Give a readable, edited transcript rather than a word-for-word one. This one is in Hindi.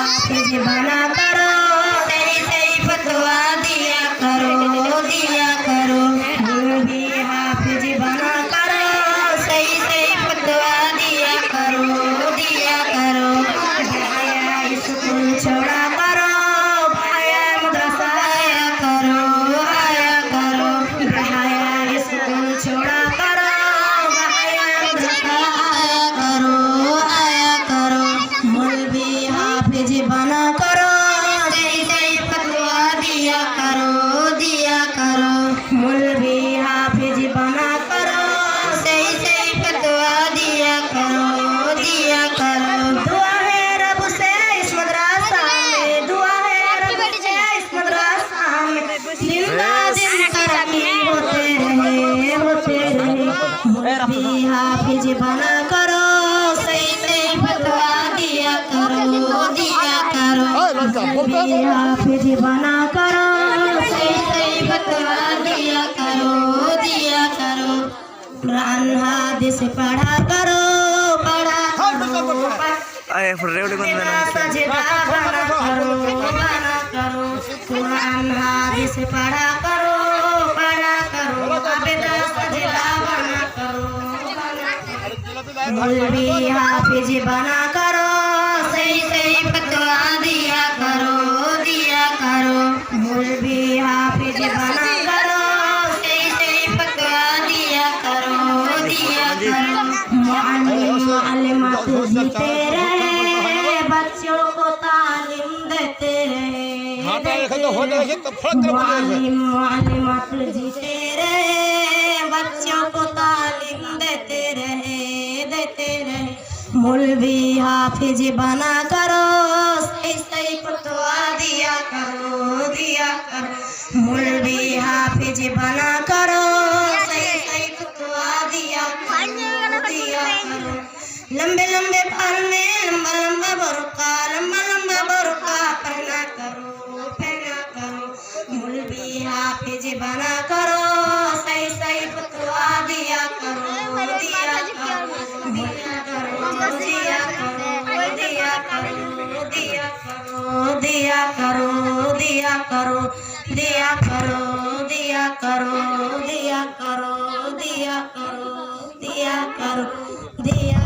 हाफिज बना करो, सही सही फतवा दिया करो, दिया करो। मौलवी हाफिज बना करो, सही सही फतवा दिया करो, दिया करो। भाया स्कूल छोड़ा करो, भाया मदरसा आया करो, आया करो। भाया स्कूल छोड़ा करो, भाया मदरसा आया करो, आया करो। मौलवी हाफिज बना करो, सही सही फतवा दिया करो, दिया करो। मौलवी हाफिज बना करो, सही सही फतवा दिया करो, दिया करो। दुआ है रब से इस मदरसा में, दुआ है रब से इस मदरसा में, जिंदा दिन तरक्की होते रहे, होते रहे। मौलवी हाफिज बना करो, सही सही फतवा दिया करो, दिया करो। मौलवी हाफिज बना करो, सही सही फतवा दिया करो, दिया करो। कुरान हदीस पढ़ा करो, पढ़ा करो। सजदा बना करो, बना करो। कुरान हदीस पढ़ा करो, पढ़ा करो। आबिदा सजदा बना करो, बना करो। मौलवी हाफिज बना करो, सही सही फतवा दिया करो, दिया करो। मौलवी हाफिज बना करो, सही सही फतवा दिया करो, दिया करो। मुअल्लिमात जीते रहे, बच्चों को तालीम देते रहे, मुअल्लिमात जीते रहे, बच्चों को तालीम देते रहे, देते रहे। मौलवी हाफिज बना करो, सही सही फतवा दिया करो, दिया करो। मौलवी हाफिज बना करो, सही सही फतवा दिया करो, दिया करो। लंबे लंबे बाल में लंबा लंबा बुर्का, लंबा लंबा बुर्का पहना करो, पहना करो। मौलवी हाफिज बना करो, सही सही फतवा दिया करो, दिया करो, दिया करो, दिया करो, दिया करो, दिया करो, दिया करो, दिया करो, दिया करो, दिया करो, दिया करो, दिया करो, दिया करो, दिया।